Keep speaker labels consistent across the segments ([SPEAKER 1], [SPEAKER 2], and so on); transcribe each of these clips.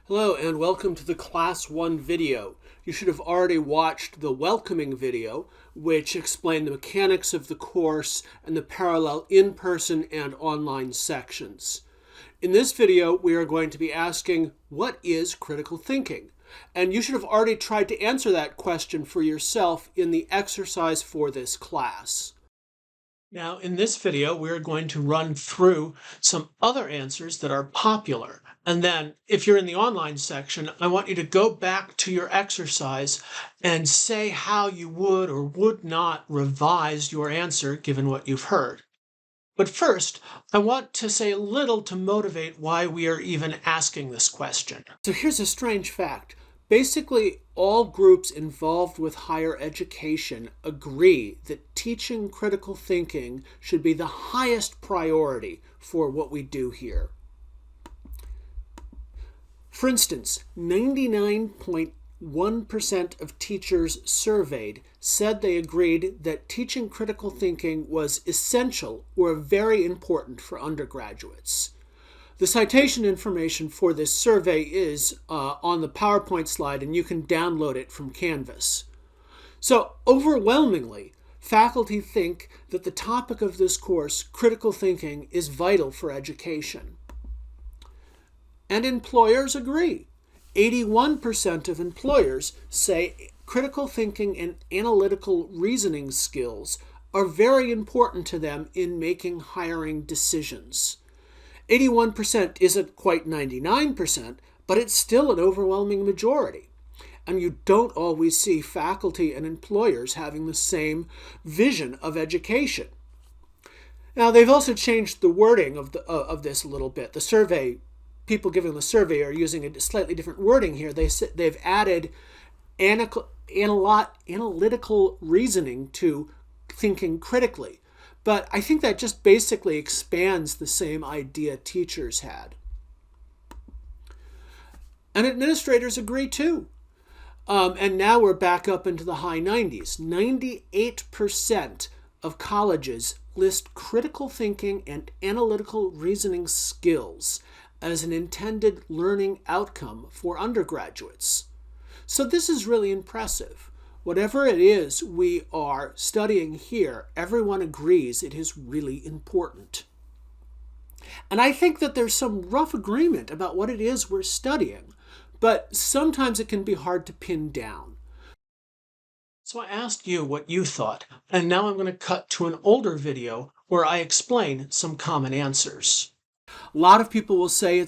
[SPEAKER 1] Hello and welcome to the Class 1 video. You should have already watched the welcoming video, which explained the mechanics of the course and the parallel in-person and online sections. In this video, we are going to be asking, what is critical thinking? And you should have already tried to answer that question for yourself in the exercise for this class. Now, in this video, we're going to run through some other answers that are popular. And then, if you're in the online section, I want you to go back to your exercise and say how you would or would not revise your answer given what you've heard. But first, I want to say a little to motivate why we are even asking this question. So here's a strange fact. Basically, all groups involved with higher education agree that teaching critical thinking should be the highest priority for what we do here. For instance, 99.1% of teachers surveyed said they agreed that teaching critical thinking was essential or very important for undergraduates. The citation information for this survey is on the PowerPoint slide, and you can download it from Canvas. So overwhelmingly, faculty think that the topic of this course, critical thinking, is vital for education. And employers agree. 81% of employers say critical thinking and analytical reasoning skills are very important to them in making hiring decisions. 81% isn't quite 99%, but it's still an overwhelming majority. And you don't always see faculty and employers having the same vision of education. Now, they've also changed the wording of this a little bit. The survey, people giving the survey are using a slightly different wording here. They've added analytical reasoning to thinking critically. But I think that just basically expands the same idea teachers had. And administrators agree too. And now we're back up into the high 90s. 98% of colleges list critical thinking and analytical reasoning skills as an intended learning outcome for undergraduates. So this is really impressive. Whatever it is we are studying here, everyone agrees it is really important. And I think that there's some rough agreement about what it is we're studying, but sometimes it can be hard to pin down. So I asked you what you thought, and now I'm going to cut to an older video where I explain some common answers. A lot of people will say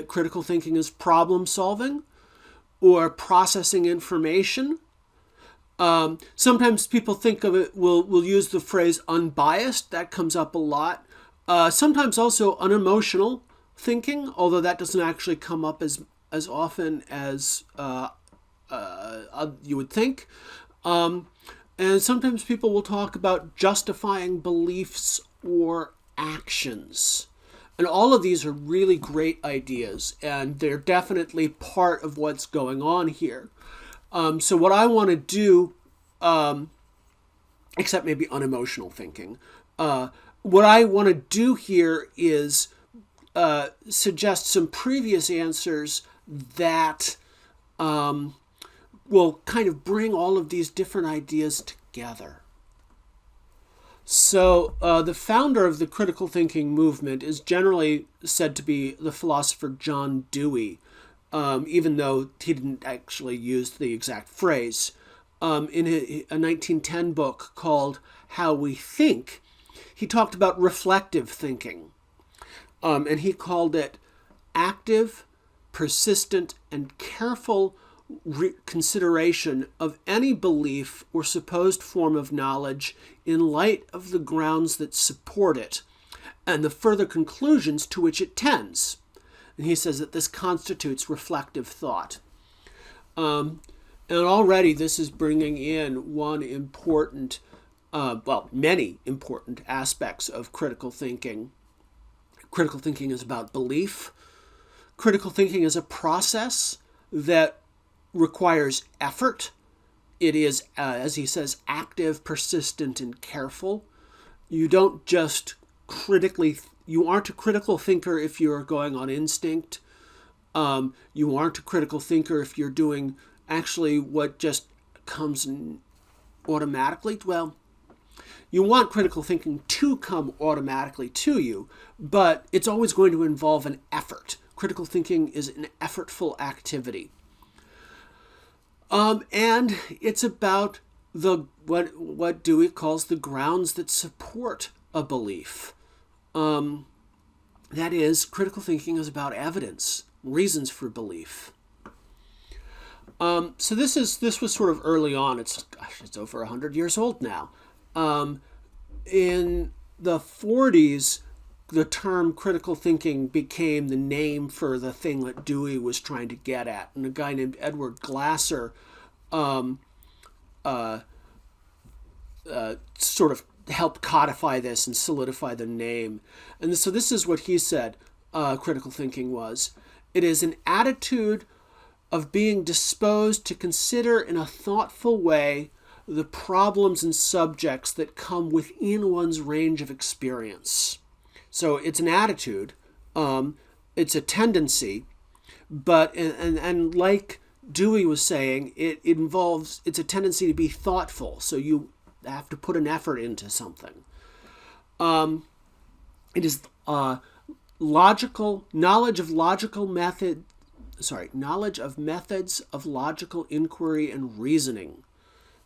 [SPEAKER 1] critical thinking is problem solving or processing information. Sometimes people think of it, will use the phrase unbiased. That comes up a lot. Sometimes also unemotional thinking, although that doesn't actually come up as often as you would think. And sometimes people will talk about justifying beliefs or actions. And all of these are really great ideas, and they're definitely part of what's going on here. So what I want to do, except maybe unemotional thinking, what I want to do here is suggest some previous answers that will kind of bring all of these different ideas together. So the founder of the critical thinking movement is generally said to be the philosopher John Dewey. Even though he didn't actually use the exact phrase. In a 1910 book called How We Think, he talked about reflective thinking. And he called it active, persistent, and careful consideration of any belief or supposed form of knowledge in light of the grounds that support it and the further conclusions to which it tends. And he says that this constitutes reflective thought. And already this is bringing in one important, many important aspects of critical thinking. Critical thinking is about belief. Critical thinking is a process that requires effort. It is, as he says, active, persistent, and careful. You don't just you aren't a critical thinker if you're going on instinct. You aren't a critical thinker if you're doing actually what just comes automatically. Well, you want critical thinking to come automatically to you, but it's always going to involve an effort. Critical thinking is an effortful activity. And it's about what Dewey calls the grounds that support a belief. That is, critical thinking is about evidence, reasons for belief. So this was sort of early on. It's over 100 years old now. In the 40s, the term critical thinking became the name for the thing that Dewey was trying to get at. And a guy named Edward Glasser sort of helped codify this and solidify the name. And so this is what he said critical thinking was. It is an attitude of being disposed to consider in a thoughtful way the problems and subjects that come within one's range of experience. So it's an attitude, it's a tendency, but and like Dewey was saying, it's a tendency to be thoughtful. So you have to put an effort into something. It is knowledge of methods of logical inquiry and reasoning.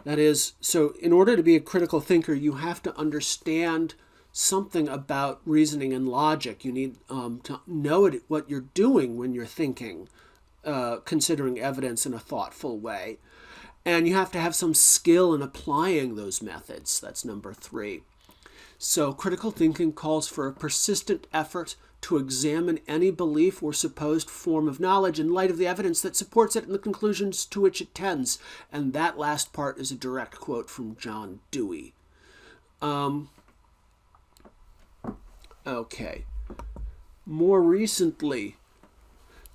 [SPEAKER 1] That is, so in order to be a critical thinker, you have to understand something about reasoning and logic. You need to know what you're doing when you're thinking, considering evidence in a thoughtful way. And you have to have some skill in applying those methods. That's number 3. So critical thinking calls for a persistent effort to examine any belief or supposed form of knowledge in light of the evidence that supports it and the conclusions to which it tends. And that last part is a direct quote from John Dewey. Okay. More recently,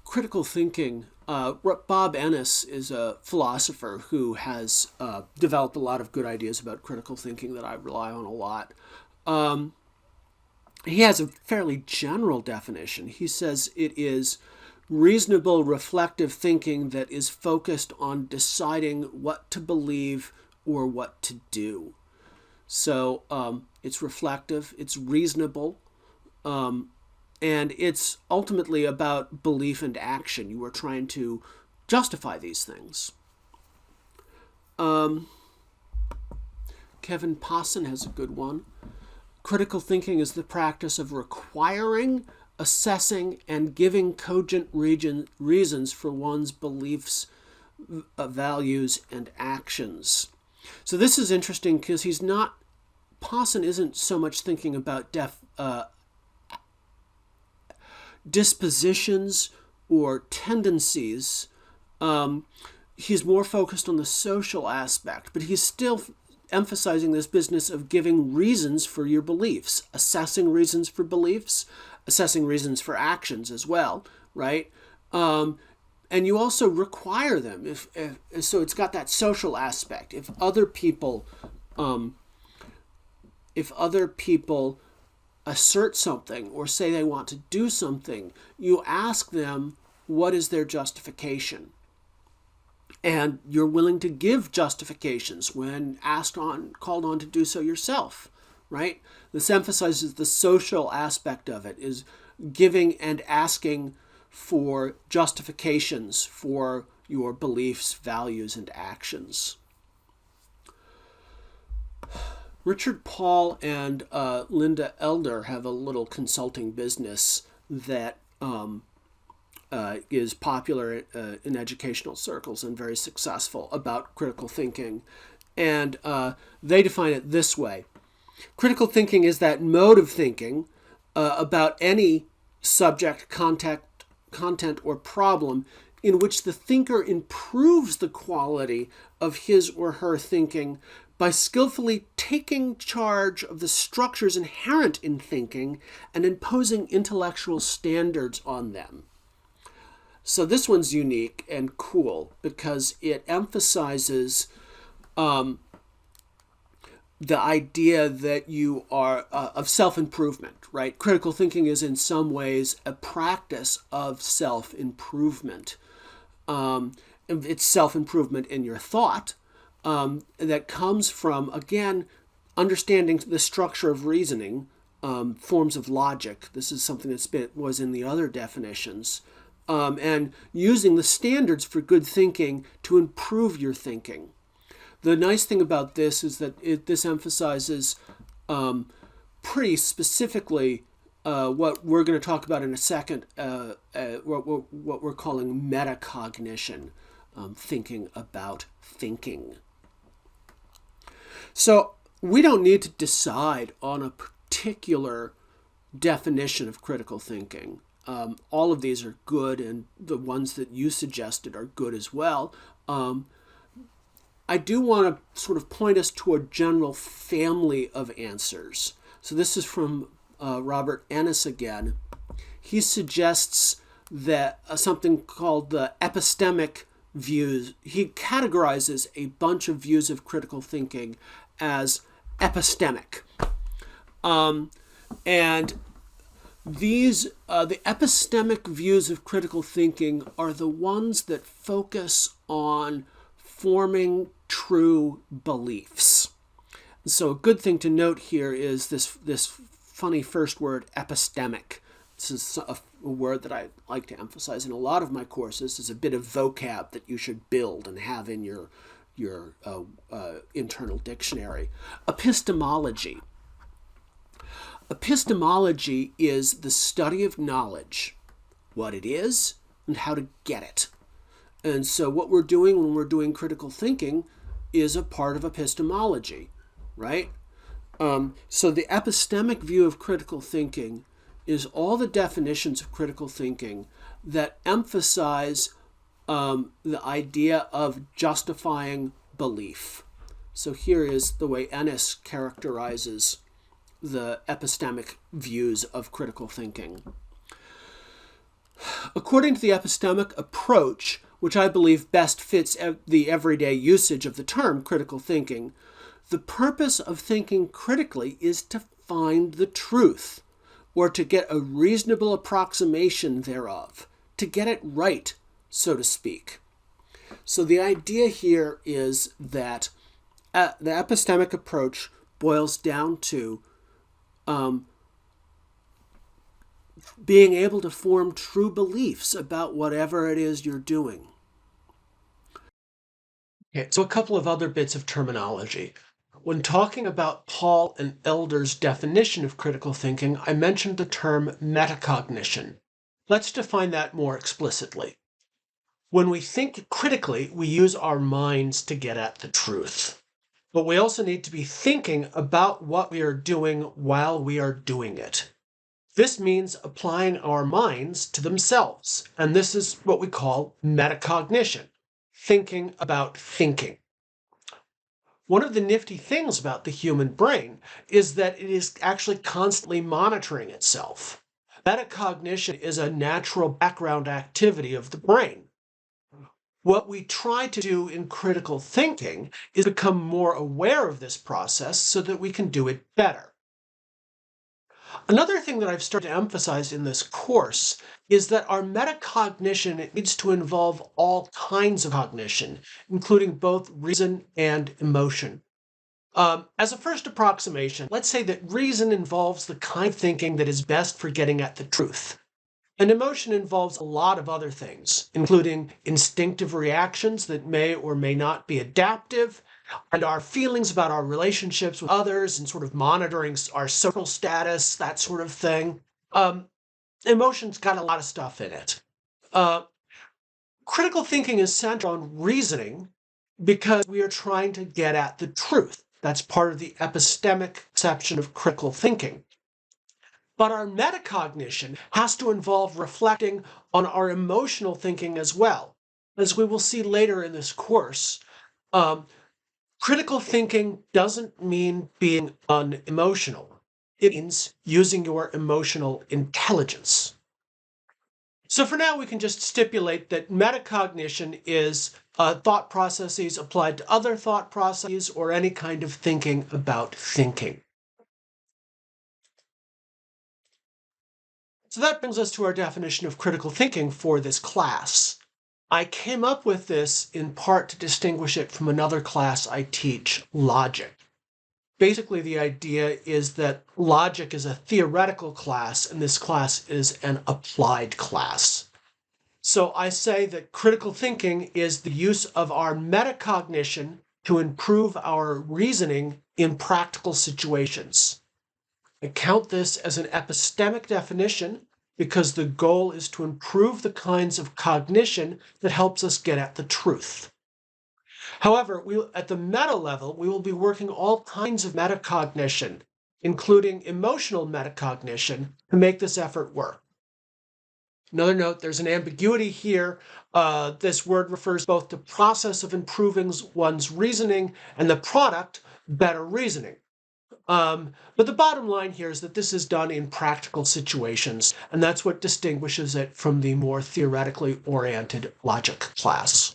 [SPEAKER 1] critical thinking. Bob Ennis is a philosopher who has developed a lot of good ideas about critical thinking that I rely on a lot. He has a fairly general definition. He says it is reasonable, reflective thinking that is focused on deciding what to believe or what to do. So it's reflective, it's reasonable, and it's ultimately about belief and action. You are trying to justify these things. Kevin Posson has a good one. Critical thinking is the practice of requiring, assessing, and giving cogent reasons for one's beliefs, values, and actions. So this is interesting because Posson isn't so much thinking about dispositions or tendencies. He's more focused on the social aspect, but he's still emphasizing this business of giving reasons for your beliefs, assessing reasons for beliefs, assessing reasons for actions as well, right? And you also require them. So it's got that social aspect. If other people assert something or say they want to do something, you ask them what is their justification. And you're willing to give justifications when called on to do so yourself, right? This emphasizes the social aspect of it, is giving and asking for justifications for your beliefs, values, and actions. Richard Paul and Linda Elder have a little consulting business that is popular in educational circles and very successful about critical thinking. And they define it this way. Critical thinking is that mode of thinking about any subject, content, or problem in which the thinker improves the quality of his or her thinking by skillfully taking charge of the structures inherent in thinking and imposing intellectual standards on them. So this one's unique and cool because it emphasizes the idea that you are of self-improvement, right? Critical thinking is in some ways a practice of self-improvement. It's self-improvement in your thought that comes from, again, understanding the structure of reasoning, forms of logic. This is something that was in the other definitions. And using the standards for good thinking to improve your thinking. The nice thing about this is that this emphasizes pretty specifically what we're going to talk about in a second, what we're calling metacognition, thinking about thinking. So we don't need to decide on a particular definition of critical thinking. All of these are good, and the ones that you suggested are good as well. I do want to sort of point us to a general family of answers. So this is from Robert Ennis again. He suggests that something called the epistemic views. He categorizes a bunch of views of critical thinking as epistemic. And these, the epistemic views of critical thinking are the ones that focus on forming true beliefs. So a good thing to note here is this funny first word, epistemic. This is a word that I like to emphasize in a lot of my courses. Is a bit of vocab that you should build and have in your internal dictionary. Epistemology. Epistemology is the study of knowledge, what it is, and how to get it. And so what we're doing when we're doing critical thinking is a part of epistemology, right? So the epistemic view of critical thinking is all the definitions of critical thinking that emphasize the idea of justifying belief. So here is the way Ennis characterizes the epistemic views of critical thinking. According to the epistemic approach, which I believe best fits the everyday usage of the term critical thinking, the purpose of thinking critically is to find the truth, or to get a reasonable approximation thereof, to get it right, so to speak. So the idea here is that the epistemic approach boils down to being able to form true beliefs about whatever it is you're doing. Okay, so a couple of other bits of terminology. When talking about Paul and Elder's definition of critical thinking, I mentioned the term metacognition. Let's define that more explicitly. When we think critically, we use our minds to get at the truth. But we also need to be thinking about what we are doing while we are doing it. This means applying our minds to themselves, and this is what we call metacognition, thinking about thinking. One of the nifty things about the human brain is that it is actually constantly monitoring itself. Metacognition is a natural background activity of the brain. What we try to do in critical thinking is become more aware of this process so that we can do it better. Another thing that I've started to emphasize in this course is that our metacognition needs to involve all kinds of cognition, including both reason and emotion. As a first approximation, let's say that reason involves the kind of thinking that is best for getting at the truth. And emotion involves a lot of other things, including instinctive reactions that may or may not be adaptive, and our feelings about our relationships with others, and sort of monitoring our social status, that sort of thing. Emotion's got a lot of stuff in it. Critical thinking is centered on reasoning because we are trying to get at the truth. That's part of the epistemic conception of critical thinking. But our metacognition has to involve reflecting on our emotional thinking as well. As we will see later in this course, critical thinking doesn't mean being unemotional. It means using your emotional intelligence. So for now, we can just stipulate that metacognition is thought processes applied to other thought processes or any kind of thinking about thinking. So that brings us to our definition of critical thinking for this class. I came up with this in part to distinguish it from another class I teach, logic. Basically, the idea is that logic is a theoretical class, and this class is an applied class. So I say that critical thinking is the use of our metacognition to improve our reasoning in practical situations. I count this as an epistemic definition because the goal is to improve the kinds of cognition that helps us get at the truth. However, at the meta level, we will be working all kinds of metacognition, including emotional metacognition, to make this effort work. Another note, there's an ambiguity here. This word refers both to process of improving one's reasoning and the product, better reasoning. But the bottom line here is that this is done in practical situations, and that's what distinguishes it from the more theoretically oriented logic class.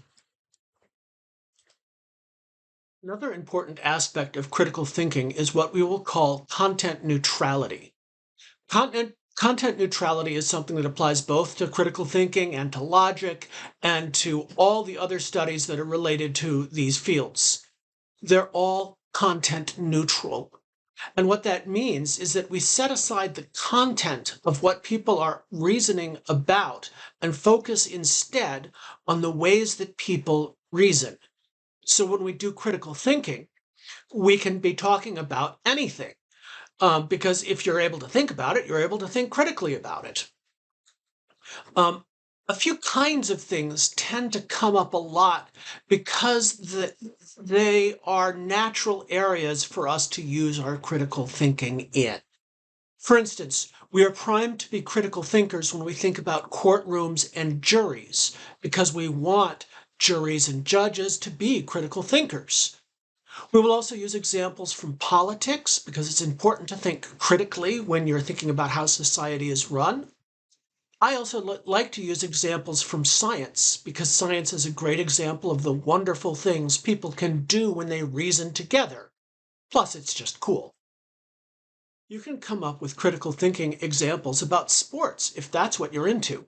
[SPEAKER 1] Another important aspect of critical thinking is what we will call content neutrality. Content neutrality is something that applies both to critical thinking and to logic and to all the other studies that are related to these fields. They're all content neutral. And what that means is that we set aside the content of what people are reasoning about and focus instead on the ways that people reason. So when we do critical thinking, we can be talking about anything. Because if you're able to think about it, you're able to think critically about it. A few kinds of things tend to come up a lot because they are natural areas for us to use our critical thinking in. For instance, we are primed to be critical thinkers when we think about courtrooms and juries, because we want juries and judges to be critical thinkers. We will also use examples from politics, because it's important to think critically when you're thinking about how society is run. I also like to use examples from science, because science is a great example of the wonderful things people can do when they reason together. Plus, it's just cool. You can come up with critical thinking examples about sports if that's what you're into.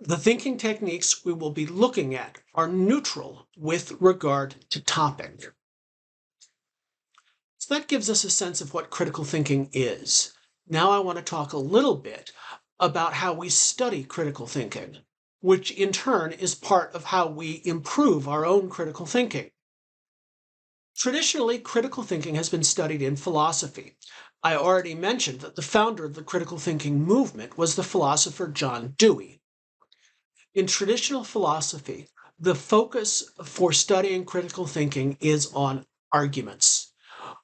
[SPEAKER 1] The thinking techniques we will be looking at are neutral with regard to topic. So that gives us a sense of what critical thinking is. Now I want to talk a little bit about how we study critical thinking, which in turn is part of how we improve our own critical thinking. Traditionally, critical thinking has been studied in philosophy. I already mentioned that the founder of the critical thinking movement was the philosopher John Dewey. In traditional philosophy, the focus for studying critical thinking is on arguments.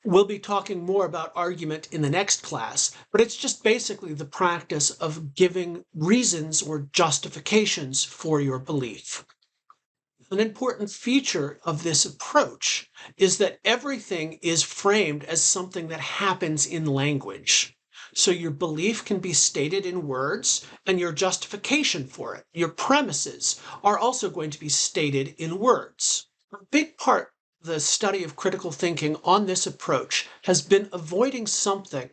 [SPEAKER 1] We'll be talking more about argument in the next class, but it's just basically the practice of giving reasons or justifications for your belief. An important feature of this approach is that everything is framed as something that happens in language. So your belief can be stated in words, and your justification for it, your premises, are also going to be stated in words. A big part the study of critical thinking on this approach has been avoiding something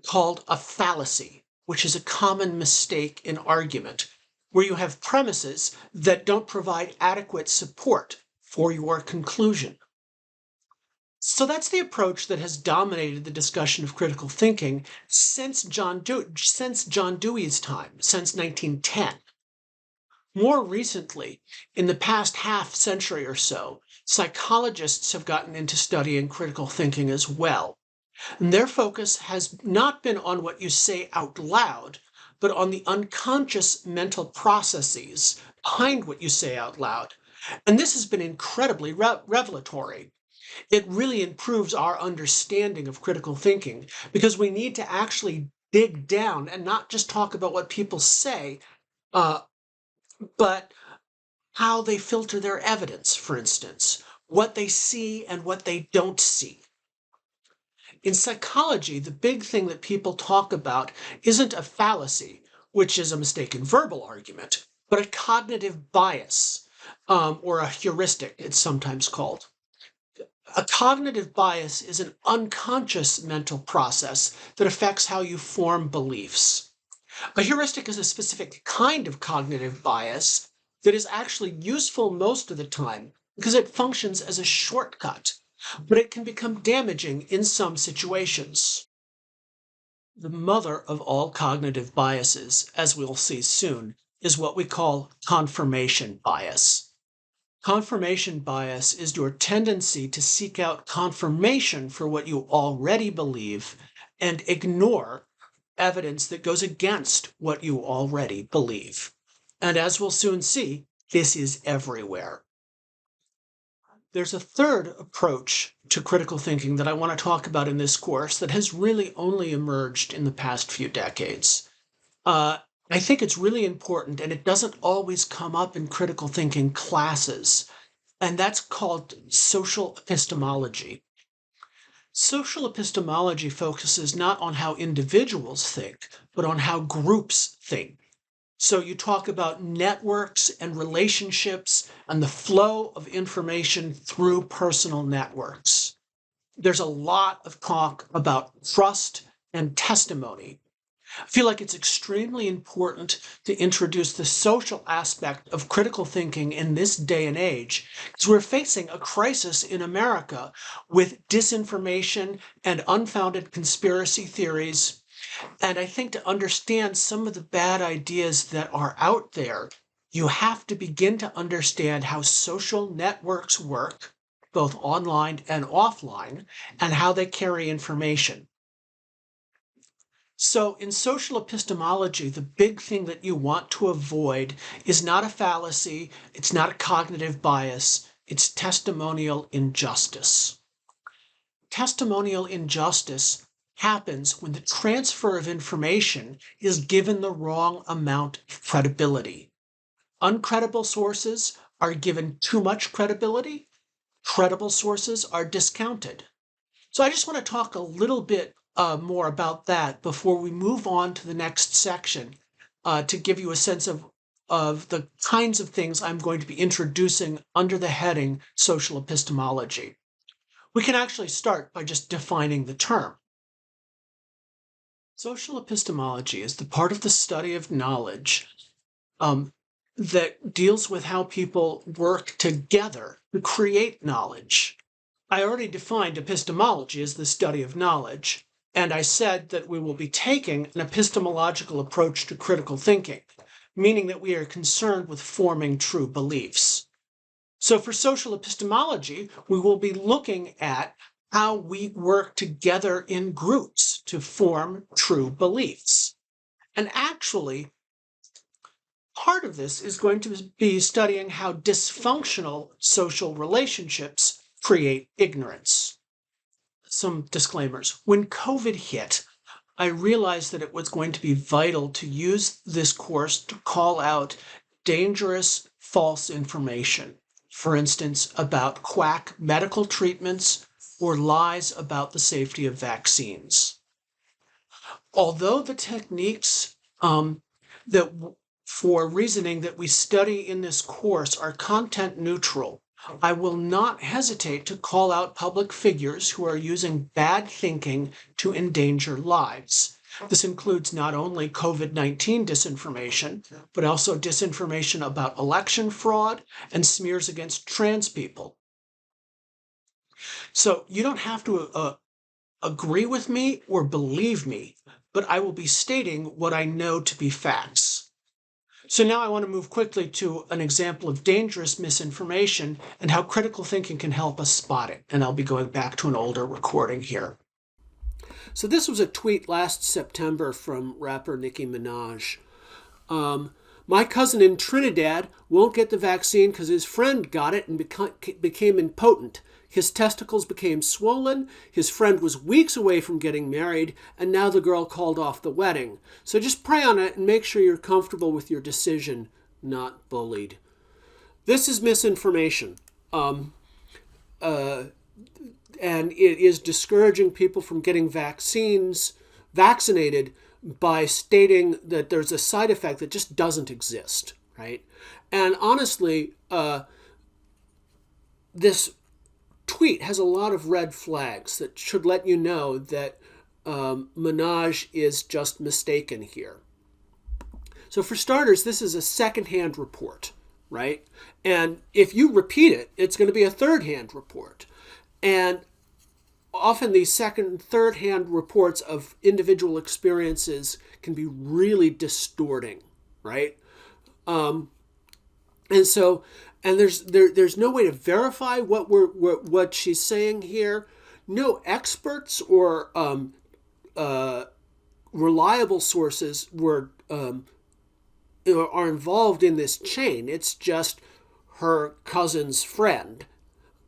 [SPEAKER 1] called a fallacy, which is a common mistake in argument, where you have premises that don't provide adequate support for your conclusion. So that's the approach that has dominated the discussion of critical thinking since John Dewey's time, since 1910. More recently, in the past half century or so, psychologists have gotten into studying critical thinking as well. And their focus has not been on what you say out loud, but on the unconscious mental processes behind what you say out loud. And this has been incredibly revelatory. It really improves our understanding of critical thinking because we need to actually dig down and not just talk about what people say, but how they filter their evidence, for instance, what they see and what they don't see. In psychology, the big thing that people talk about isn't a fallacy. which is a mistaken verbal argument, but a cognitive bias, or a heuristic, it's sometimes called. A cognitive bias is an unconscious mental process that affects how you form beliefs. A heuristic is a specific kind of cognitive bias that is actually useful most of the time because it functions as a shortcut, but it can become damaging in some situations. The mother of all cognitive biases, as we'll see soon, is what we call confirmation bias. Confirmation bias is your tendency to seek out confirmation for what you already believe and ignore evidence that goes against what you already believe. And as we'll soon see, this is everywhere. There's a third approach to critical thinking that I want to talk about in this course that has really only emerged in the past few decades. I think it's really important, and it doesn't always come up in critical thinking classes, and that's called social epistemology. Social epistemology focuses not on how individuals think, but on how groups think. So you talk about networks and relationships and the flow of information through personal networks. There's a lot of talk about trust and testimony. I feel like it's extremely important to introduce the social aspect of critical thinking in this day and age, because we're facing a crisis in America with disinformation and unfounded conspiracy theories. And I think to understand some of the bad ideas that are out there, you have to begin to understand how social networks work, both online and offline, and how they carry information. So in social epistemology, the big thing that you want to avoid is not a fallacy, it's not a cognitive bias, it's testimonial injustice. Testimonial injustice happens when the transfer of information is given the wrong amount of credibility. Uncredible sources are given too much credibility. Credible sources are discounted. So I just want to talk a little bit more about that before we move on to the next section to give you a sense of the kinds of things I'm going to be introducing under the heading social epistemology. We can actually start by just defining the term. Social epistemology is the part of the study of knowledge that deals with how people work together to create knowledge. I already defined epistemology as the study of knowledge, and I said that we will be taking an epistemological approach to critical thinking, meaning that we are concerned with forming true beliefs. So for social epistemology, we will be looking at how we work together in groups to form true beliefs. And actually, part of this is going to be studying how dysfunctional social relationships create ignorance. Some disclaimers. When COVID hit, I realized that it was going to be vital to use this course to call out dangerous false information. For instance, about quack medical treatments or lies about the safety of vaccines. Although the techniques for reasoning that we study in this course are content neutral, I will not hesitate to call out public figures who are using bad thinking to endanger lives. This includes not only COVID-19 disinformation, but also disinformation about election fraud and smears against trans people. So you don't have to agree with me or believe me, but I will be stating what I know to be facts. So now I want to move quickly to an example of dangerous misinformation and how critical thinking can help us spot it. And I'll be going back to an older recording here. So this was a tweet last September from rapper Nicki Minaj. My cousin in Trinidad won't get the vaccine because his friend got it and became impotent. His testicles became swollen, his friend was weeks away from getting married, and now the girl called off the wedding. So just pray on it and make sure you're comfortable with your decision, not bullied. This is misinformation. And it is discouraging people from getting vaccinated by stating that there's a side effect that just doesn't exist, right? And honestly, this tweet has a lot of red flags that should let you know that Minaj is just mistaken here. So for starters, this is a secondhand report, right? And if you repeat it, it's going to be a third-hand report. And often these second, third-hand reports of individual experiences can be really distorting, right? And so, and there's no way to verify what she's saying here. No experts or reliable sources are involved in this chain. It's just her cousin's friend.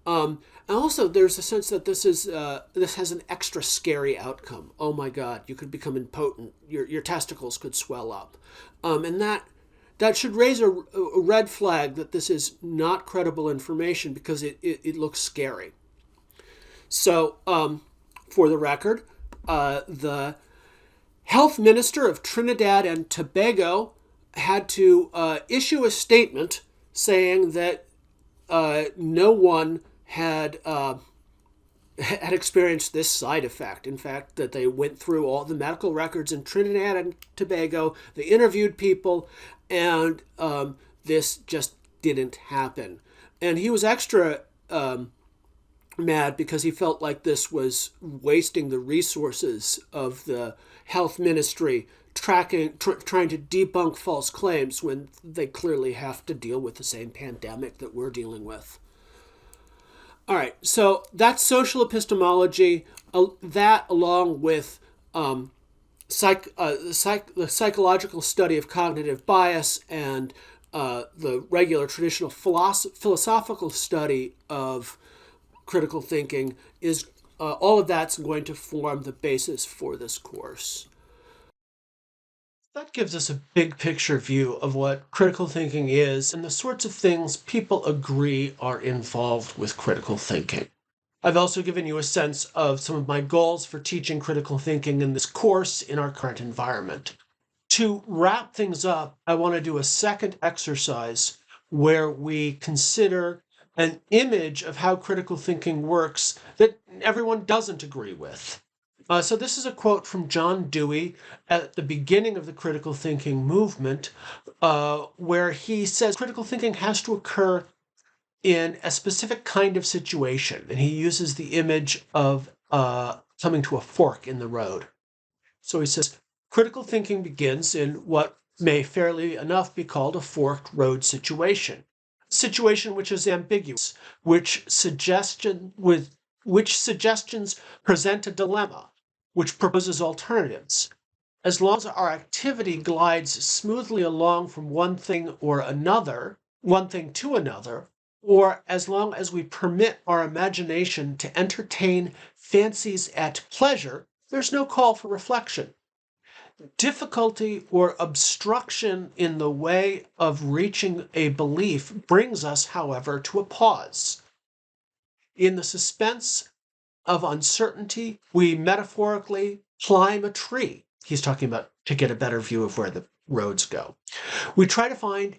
[SPEAKER 1] And also, there's a sense that this has an extra scary outcome. Oh my God, you could become impotent. Your testicles could swell up, and that should raise a red flag that this is not credible information because it looks scary. So, for the record, the health minister of Trinidad and Tobago had to issue a statement saying that no one had experienced this side effect. In fact, that they went through all the medical records in Trinidad and Tobago, they interviewed people, and this just didn't happen. And he was extra mad because he felt like this was wasting the resources of the health ministry trying to debunk false claims when they clearly have to deal with the same pandemic that we're dealing with. All right, so that's social epistemology. That, along with the psychological study of cognitive bias and the regular traditional philosophical study of critical thinking, is all of that's going to form the basis for this course. That gives us a big picture view of what critical thinking is and the sorts of things people agree are involved with critical thinking. I've also given you a sense of some of my goals for teaching critical thinking in this course in our current environment. To wrap things up, I want to do a second exercise where we consider an image of how critical thinking works that everyone doesn't agree with. So this is a quote from John Dewey at the beginning of the critical thinking movement, where he says critical thinking has to occur in a specific kind of situation. And he uses the image of coming to a fork in the road. So he says, critical thinking begins in what may fairly enough be called a forked road situation. A situation which is ambiguous, which suggestions present a dilemma, which proposes alternatives. As long as our activity glides smoothly along from one thing to another, or as long as we permit our imagination to entertain fancies at pleasure, there's no call for reflection. Difficulty or obstruction in the way of reaching a belief brings us, however, to a pause. In the suspense of uncertainty, we metaphorically climb a tree. He's talking about to get a better view of where the roads go. We try to find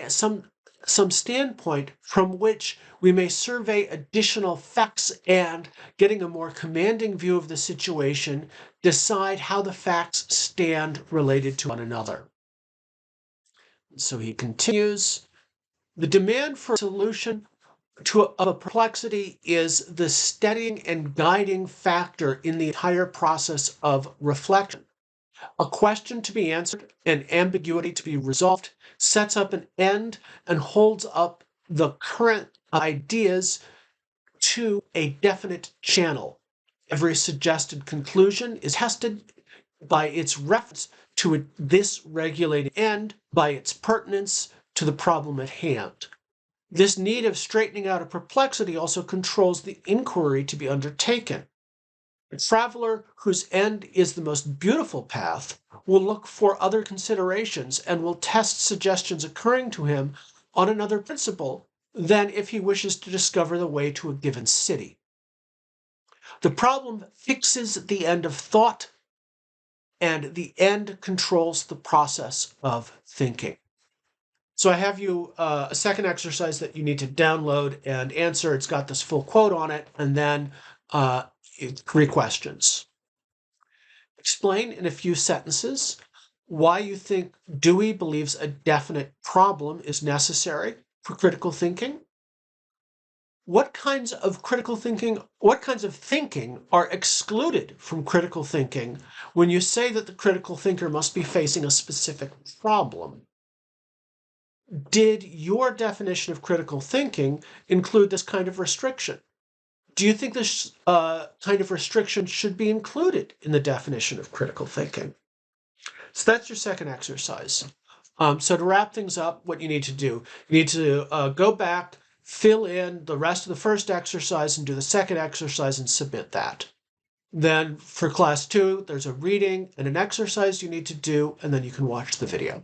[SPEAKER 1] some standpoint from which we may survey additional facts and, getting a more commanding view of the situation, decide how the facts stand related to one another. So he continues, the demand for a solution of a perplexity is the steadying and guiding factor in the entire process of reflection. A question to be answered, an ambiguity to be resolved, sets up an end and holds up the current ideas to a definite channel. Every suggested conclusion is tested by its reference to this regulated end, by its pertinence to the problem at hand. This need of straightening out a perplexity also controls the inquiry to be undertaken. A traveler whose end is the most beautiful path will look for other considerations and will test suggestions occurring to him on another principle than if he wishes to discover the way to a given city. The problem fixes the end of thought and the end controls the process of thinking. So I have you a second exercise that you need to download and answer. It's got this full quote on it, and then 3 questions. Explain in a few sentences why you think Dewey believes a definite problem is necessary for critical thinking. What kinds of thinking are excluded from critical thinking when you say that the critical thinker must be facing a specific problem? Did your definition of critical thinking include this kind of restriction? Do you think this kind of restriction should be included in the definition of critical thinking? So that's your second exercise. So to wrap things up, what you need to do, you need to go back, fill in the rest of the first exercise and do the second exercise and submit that. Then for class 2, there's a reading and an exercise you need to do, and then you can watch the video.